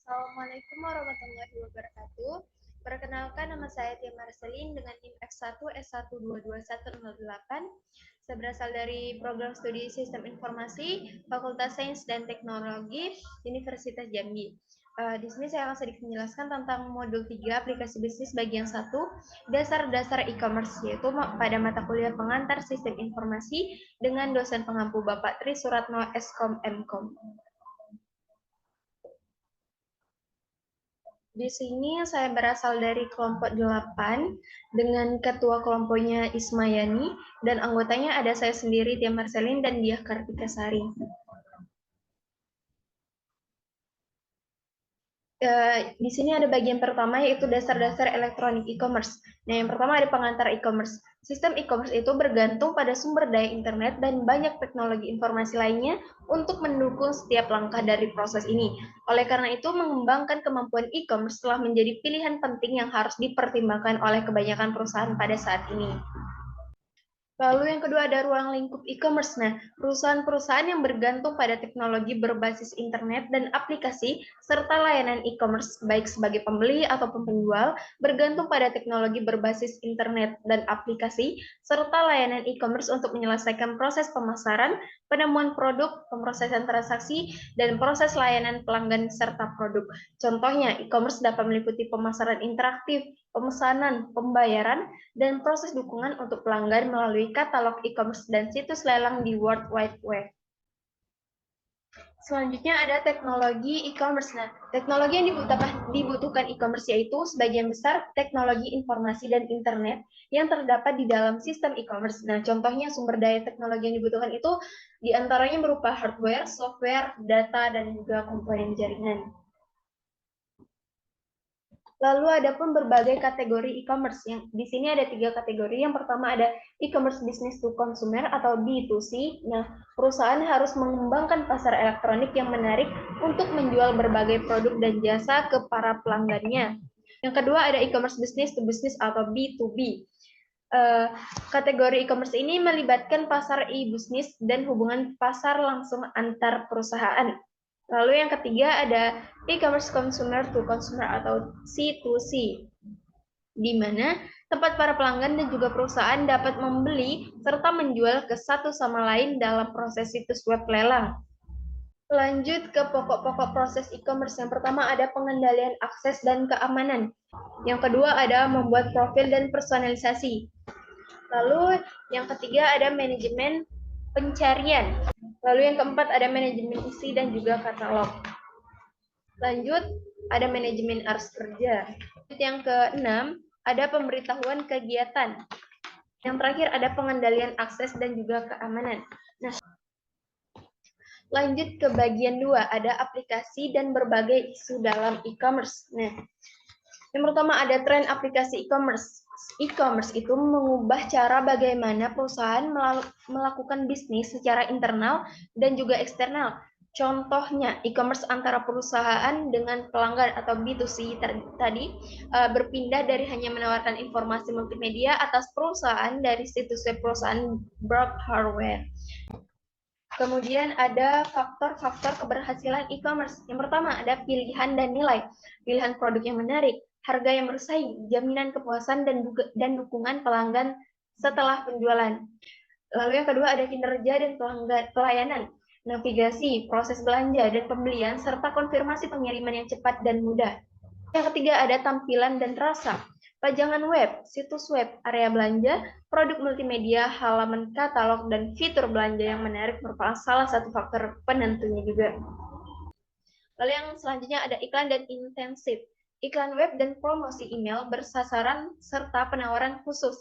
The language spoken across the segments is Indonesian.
Assalamualaikum warahmatullahi wabarakatuh. Perkenalkan, nama saya Tia Marcelin dengan NIM F1 S1222108. Saya berasal dari program studi Sistem Informasi Fakultas Sains dan Teknologi Universitas Jambi. Di sini saya akan sedikit menjelaskan tentang modul 3 aplikasi bisnis bagian 1 dasar-dasar e-commerce, yaitu pada mata kuliah pengantar Sistem Informasi dengan dosen pengampu Bapak Tri Suratno Skom Mkom. Di sini saya berasal dari kelompok 8 dengan ketua kelompoknya Ismayani dan anggotanya ada saya sendiri Tia Marcelin dan Diah Kartika Sari. Di sini ada bagian pertama yaitu dasar-dasar elektronik e-commerce. Nah, yang pertama ada pengantar e-commerce. Sistem e-commerce itu bergantung pada sumber daya internet dan banyak teknologi informasi lainnya untuk mendukung setiap langkah dari proses ini. Oleh karena itu, mengembangkan kemampuan e-commerce telah menjadi pilihan penting yang harus dipertimbangkan oleh kebanyakan perusahaan pada saat ini. Lalu yang kedua ada ruang lingkup e-commerce. Nah, perusahaan-perusahaan yang bergantung pada teknologi berbasis internet dan aplikasi serta layanan e-commerce baik sebagai pembeli ataupun penjual bergantung pada teknologi berbasis internet dan aplikasi serta layanan e-commerce untuk menyelesaikan proses pemasaran, penemuan produk, pemrosesan transaksi, dan proses layanan pelanggan serta produk. Contohnya, e-commerce dapat meliputi pemasaran interaktif, pemesanan, pembayaran, dan proses dukungan untuk pelanggan melalui katalog e-commerce dan situs lelang di World Wide Web. Selanjutnya ada teknologi e-commerce. Nah, teknologi yang dibutuhkan e-commerce yaitu sebagian besar teknologi informasi dan internet yang terdapat di dalam sistem e-commerce. Nah, contohnya sumber daya teknologi yang dibutuhkan itu diantaranya berupa hardware, software, data, dan juga komponen jaringan. Lalu ada pun berbagai kategori e-commerce. Yang di sini ada 3 kategori. Yang pertama ada e-commerce business to consumer atau B2C. Nah, perusahaan harus mengembangkan pasar elektronik yang menarik untuk menjual berbagai produk dan jasa ke para pelanggannya. Yang kedua ada e-commerce business to business atau B2B. Kategori e-commerce ini melibatkan pasar e-business dan hubungan pasar langsung antar perusahaan. Lalu yang ketiga ada e-commerce consumer to consumer atau C2C, di mana tempat para pelanggan dan juga perusahaan dapat membeli serta menjual ke satu sama lain dalam proses situs web lelang. Lanjut ke pokok-pokok proses e-commerce. Yang pertama ada pengendalian akses dan keamanan. Yang kedua ada membuat profil dan personalisasi. Lalu yang ketiga ada manajemen pencarian. Lalu yang keempat ada manajemen isi dan juga katalog. Lanjut, ada manajemen ars kerja. Yang keenam, ada pemberitahuan kegiatan. Yang terakhir ada pengendalian akses dan juga keamanan. Nah, lanjut ke bagian 2, ada aplikasi dan berbagai isu dalam e-commerce. Nah, yang pertama ada tren aplikasi e-commerce. E-commerce itu mengubah cara bagaimana perusahaan melakukan bisnis secara internal dan juga eksternal. Contohnya, e-commerce antara perusahaan dengan pelanggan atau B2C tadi berpindah dari hanya menawarkan informasi multimedia atas perusahaan dari situs web perusahaan broad hardware. Kemudian ada faktor-faktor keberhasilan e-commerce. Yang pertama ada pilihan dan nilai. Pilihan produk yang menarik, harga yang bersaing, jaminan kepuasan dan dukungan pelanggan setelah penjualan. Lalu yang kedua ada kinerja dan pelayanan, navigasi, proses belanja dan pembelian, serta konfirmasi pengiriman yang cepat dan mudah. Yang ketiga ada tampilan dan rasa, pajangan web, situs web, area belanja, produk multimedia, halaman katalog, dan fitur belanja yang menarik merupakan salah satu faktor penentunya juga. Lalu yang selanjutnya ada iklan dan intensif. Iklan web dan promosi email bersasaran serta penawaran khusus,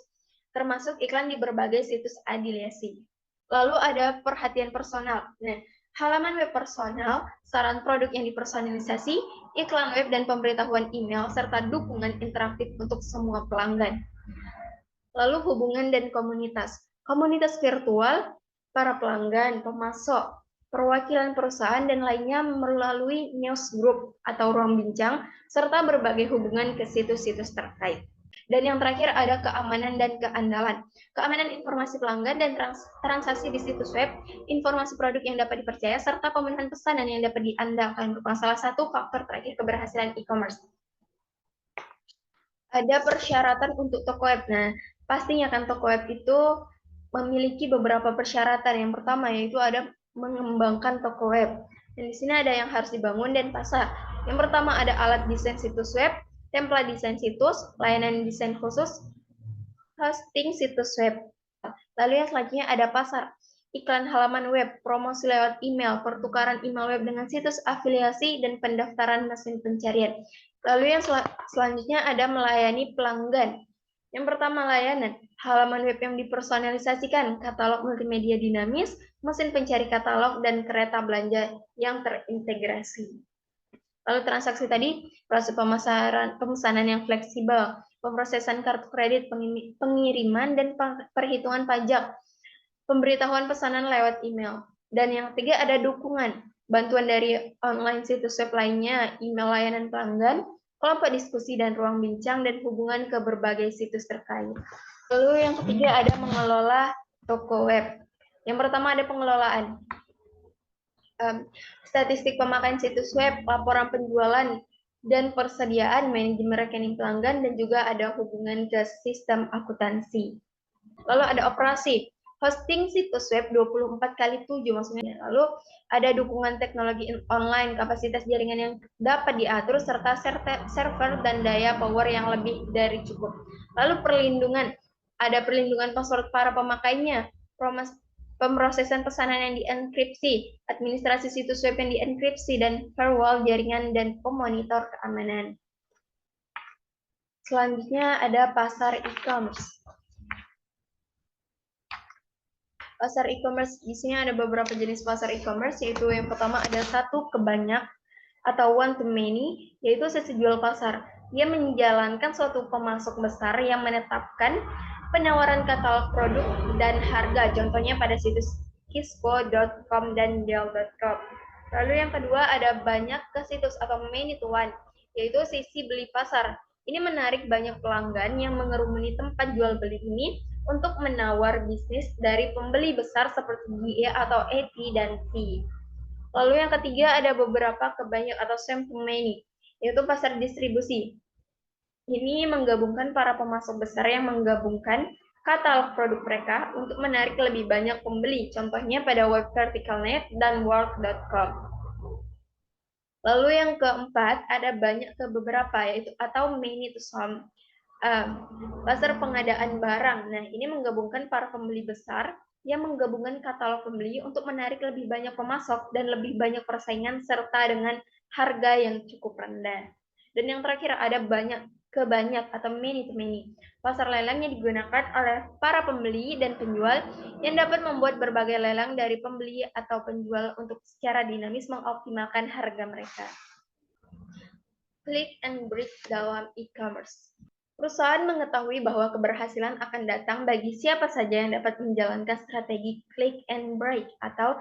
termasuk iklan di berbagai situs afiliasi. Lalu ada perhatian personal. Nah, halaman web personal, saran produk yang dipersonalisasi, iklan web dan pemberitahuan email, serta dukungan interaktif untuk semua pelanggan. Lalu hubungan dan komunitas. Komunitas virtual, para pelanggan, pemasok, perwakilan perusahaan, dan lainnya melalui news group atau ruang bincang, serta berbagai hubungan ke situs-situs terkait. Dan yang terakhir ada keamanan dan keandalan. Keamanan informasi pelanggan dan transaksi di situs web, informasi produk yang dapat dipercaya, serta pemenuhan pesanan yang dapat diandalkan merupakan salah satu faktor terakhir keberhasilan e-commerce. Ada persyaratan untuk toko web. Nah, pastinya kan toko web itu memiliki beberapa persyaratan. Yang pertama yaitu ada mengembangkan toko web. Dan di sini ada yang harus dibangun dan pasar. Yang pertama ada alat desain situs web, template desain situs, layanan desain khusus, hosting situs web. Lalu yang selanjutnya ada pasar. Iklan halaman web, promosi lewat email, pertukaran email web dengan situs afiliasi, dan pendaftaran mesin pencarian. Lalu yang selanjutnya ada melayani pelanggan. Yang pertama layanan, halaman web yang dipersonalisasikan, katalog multimedia dinamis, mesin pencari katalog, dan kereta belanja yang terintegrasi. Lalu transaksi tadi, proses pemesanan yang fleksibel, pemrosesan kartu kredit, pengiriman, dan perhitungan pajak, pemberitahuan pesanan lewat email. Dan yang ketiga ada dukungan, bantuan dari online situs web lainnya, email layanan pelanggan, kelompok diskusi dan ruang bincang, dan hubungan ke berbagai situs terkait. Lalu yang ketiga ada mengelola toko web. Yang pertama ada pengelolaan. Statistik pemakaian situs web, laporan penjualan, dan persediaan manajemen rekening pelanggan, dan juga ada hubungan ke sistem akuntansi. Lalu ada operasi, hosting situs web 24/7 maksudnya. Lalu ada dukungan teknologi online, kapasitas jaringan yang dapat diatur, serta server dan daya power yang lebih dari cukup. Lalu perlindungan, ada perlindungan password para pemakainya, pemrosesan pesanan yang dienkripsi, administrasi situs web yang dienkripsi, dan firewall jaringan dan pemonitor keamanan. Selanjutnya ada pasar e-commerce. Pasar e-commerce di sini ada beberapa jenis pasar e-commerce, yaitu yang pertama ada satu ke banyak atau one to many, yaitu sesi jual pasar. Dia menjalankan suatu pemasok besar yang menetapkan penawaran katalog produk dan harga, contohnya pada situs kisco.com dan dell.com. Lalu yang kedua ada banyak ke situs atau many to one, yaitu sisi beli pasar. Ini menarik banyak pelanggan yang mengerumuni tempat jual beli ini untuk menawar bisnis dari pembeli besar seperti GE atau ET dan T. Lalu yang ketiga ada beberapa ke banyak atau same to many, yaitu pasar distribusi. Ini menggabungkan para pemasok besar yang menggabungkan katalog produk mereka untuk menarik lebih banyak pembeli, contohnya pada web verticalnet dan world.com. Lalu yang keempat ada banyak ke beberapa, yaitu atau many to some. Pasar pengadaan barang. Nah, ini menggabungkan para pembeli besar yang menggabungkan katalog pembeli untuk menarik lebih banyak pemasok dan lebih banyak persaingan serta dengan harga yang cukup rendah. Dan yang terakhir ada banyak ke banyak atau many to many. Pasar lelang yang digunakan oleh para pembeli dan penjual yang dapat membuat berbagai lelang dari pembeli atau penjual untuk secara dinamis mengoptimalkan harga mereka. Click and break dalam e-commerce. Perusahaan mengetahui bahwa keberhasilan akan datang bagi siapa saja yang dapat menjalankan strategi click and break atau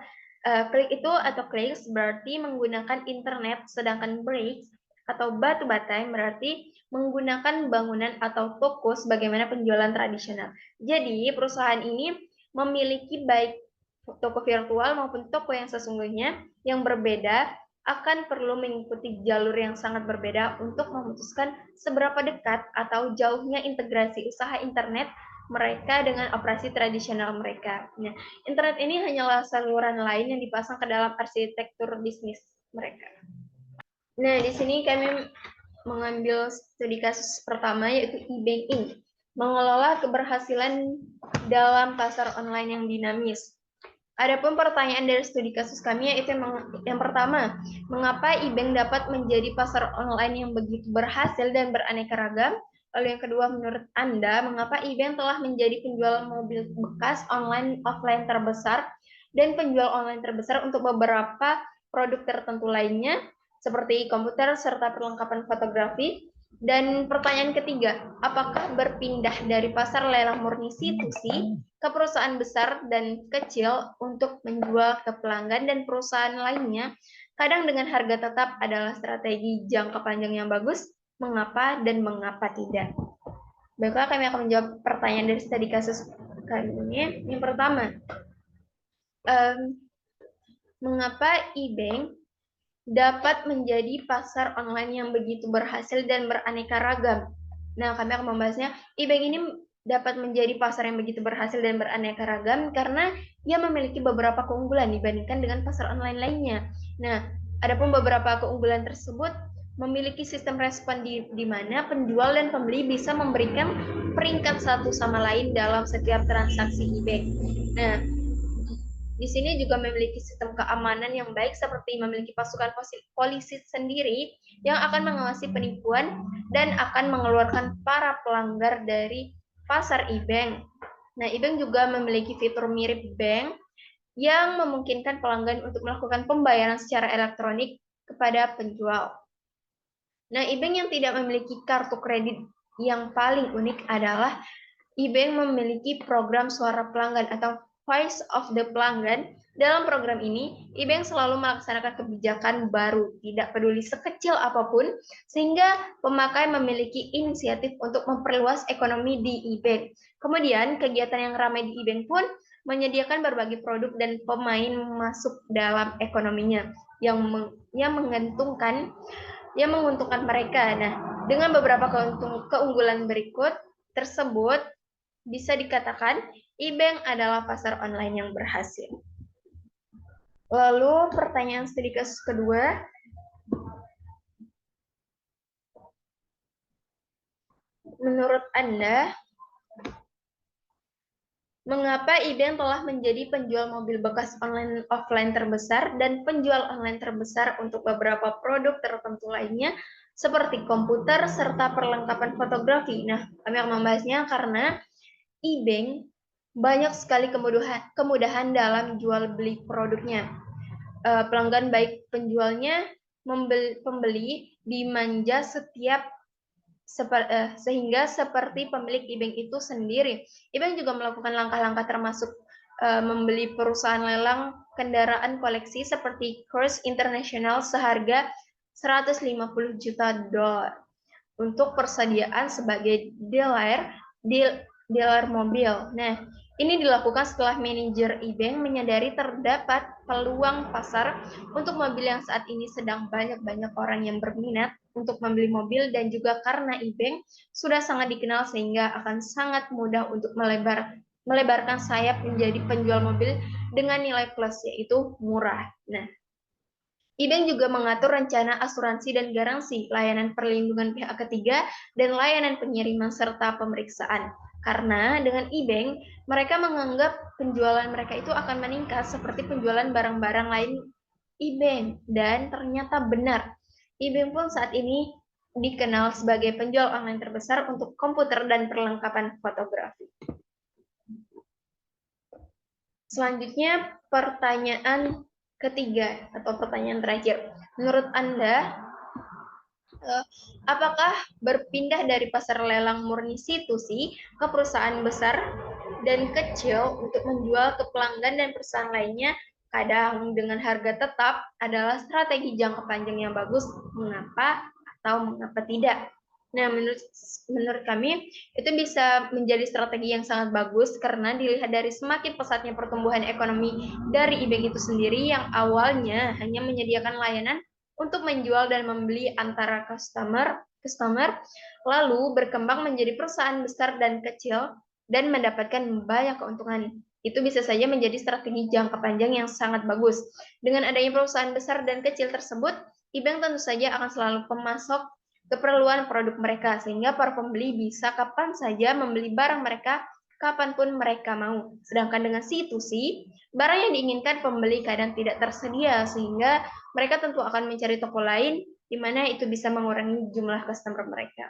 klik itu atau clicks berarti menggunakan internet, sedangkan breaks atau batu bata berarti menggunakan bangunan atau toko sebagaimana penjualan tradisional. Jadi perusahaan ini memiliki baik toko virtual maupun toko yang sesungguhnya yang berbeda, akan perlu mengikuti jalur yang sangat berbeda untuk memutuskan seberapa dekat atau jauhnya integrasi usaha internet mereka dengan operasi tradisional mereka. Nah, internet ini hanyalah saluran lain yang dipasang ke dalam arsitektur bisnis mereka. Nah, di sini kami mengambil studi kasus pertama, yaitu e-banking, mengelola keberhasilan dalam pasar online yang dinamis. Adapun pertanyaan dari studi kasus kami yaitu yang pertama, mengapa e-bank dapat menjadi pasar online yang begitu berhasil dan beraneka ragam? Lalu yang kedua, menurut Anda, mengapa e-bank telah menjadi penjual mobil bekas online offline terbesar dan penjual online terbesar untuk beberapa produk tertentu lainnya, seperti komputer serta perlengkapan fotografi? Dan pertanyaan ketiga, apakah berpindah dari pasar lelang murni C2C ke perusahaan besar dan kecil untuk menjual ke pelanggan dan perusahaan lainnya, kadang dengan harga tetap adalah strategi jangka panjang yang bagus? Mengapa dan mengapa tidak? Baiklah, kami akan menjawab pertanyaan dari studi kasus kali ini. Yang pertama, mengapa e-bank dapat menjadi pasar online yang begitu berhasil dan beraneka ragam? Nah, kami akan membahasnya. E-bank ini dapat menjadi pasar yang begitu berhasil dan beraneka ragam karena ia memiliki beberapa keunggulan dibandingkan dengan pasar online lainnya. Nah, adapun beberapa keunggulan tersebut memiliki sistem respon di mana penjual dan pembeli bisa memberikan peringkat satu sama lain dalam setiap transaksi e-bank. Nah, di sini juga memiliki sistem keamanan yang baik seperti memiliki pasukan polisi sendiri yang akan mengawasi penipuan dan akan mengeluarkan para pelanggar dari pasar e-bank. Nah, e-bank juga memiliki fitur mirip bank yang memungkinkan pelanggan untuk melakukan pembayaran secara elektronik kepada penjual. Nah, e-bank yang tidak memiliki kartu kredit yang paling unik adalah e-bank memiliki program suara pelanggan atau Voice of the Pelanggan. Dalam program ini, e-bank selalu melaksanakan kebijakan baru, tidak peduli sekecil apapun, sehingga pemakai memiliki inisiatif untuk memperluas ekonomi di e-bank. Kemudian, kegiatan yang ramai di e-bank pun menyediakan berbagai produk dan pemain masuk dalam ekonominya yang menguntungkan mereka. Nah, dengan beberapa keunggulan berikut tersebut, bisa dikatakan e-bank adalah pasar online yang berhasil. Lalu pertanyaan studi kasus kedua, menurut Anda, mengapa e-bank telah menjadi penjual mobil bekas online offline terbesar dan penjual online terbesar untuk beberapa produk tertentu lainnya seperti komputer serta perlengkapan fotografi? Nah, kami akan membahasnya karena e-bank banyak sekali kemudahan dalam jual beli produknya. Pelanggan baik penjualnya pembeli dimanja sehingga seperti pemilik e-bank itu sendiri. E-bank juga melakukan langkah-langkah termasuk membeli perusahaan lelang kendaraan koleksi seperti Cruise International seharga 150 juta dolar untuk persediaan sebagai dealer mobil. Nah, ini dilakukan setelah manajer e-bank menyadari terdapat peluang pasar untuk mobil yang saat ini sedang banyak orang yang berminat untuk membeli mobil dan juga karena e-bank sudah sangat dikenal sehingga akan sangat mudah untuk melebarkan sayap menjadi penjual mobil dengan nilai plus yaitu murah. Nah, e-bank juga mengatur rencana asuransi dan garansi, layanan perlindungan pihak ketiga, dan layanan pengiriman serta pemeriksaan. Karena dengan e-bank, mereka menganggap penjualan mereka itu akan meningkat seperti penjualan barang-barang lain e-bank. Dan ternyata benar, e-bank pun saat ini dikenal sebagai penjual online terbesar untuk komputer dan perlengkapan fotografi. Selanjutnya, pertanyaan ketiga atau pertanyaan terakhir. Menurut Anda, apakah berpindah dari pasar lelang murni situsi ke perusahaan besar dan kecil untuk menjual ke pelanggan dan perusahaan lainnya kadang dengan harga tetap adalah strategi jangka panjang yang bagus? Mengapa atau mengapa tidak? Nah, menurut kami itu bisa menjadi strategi yang sangat bagus karena dilihat dari semakin pesatnya pertumbuhan ekonomi dari e-bank itu sendiri yang awalnya hanya menyediakan layanan untuk menjual dan membeli antara customer, lalu berkembang menjadi perusahaan besar dan kecil dan mendapatkan banyak keuntungan. Itu bisa saja menjadi strategi jangka panjang yang sangat bagus. Dengan adanya perusahaan besar dan kecil tersebut, e-bank tentu saja akan selalu pemasok keperluan produk mereka, sehingga para pembeli bisa kapan saja membeli barang mereka kapanpun mereka mau. Sedangkan dengan situsi, barang yang diinginkan pembeli kadang tidak tersedia, sehingga mereka tentu akan mencari toko lain, di mana itu bisa mengurangi jumlah customer mereka.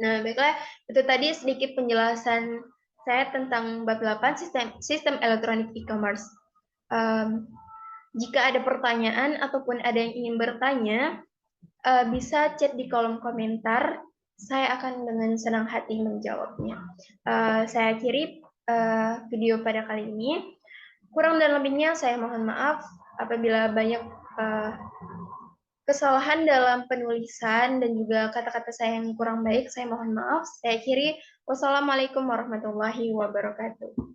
Nah, baiklah, itu tadi sedikit penjelasan saya tentang bab 8, sistem elektronik e-commerce. Jika ada pertanyaan ataupun ada yang ingin bertanya, bisa chat di kolom komentar. Saya akan dengan senang hati menjawabnya. Saya akhiri video pada kali ini. Kurang dan lebihnya saya mohon maaf apabila banyak kesalahan dalam penulisan dan juga kata-kata saya yang kurang baik, saya mohon maaf. Saya akhiri. Wassalamualaikum warahmatullahi wabarakatuh.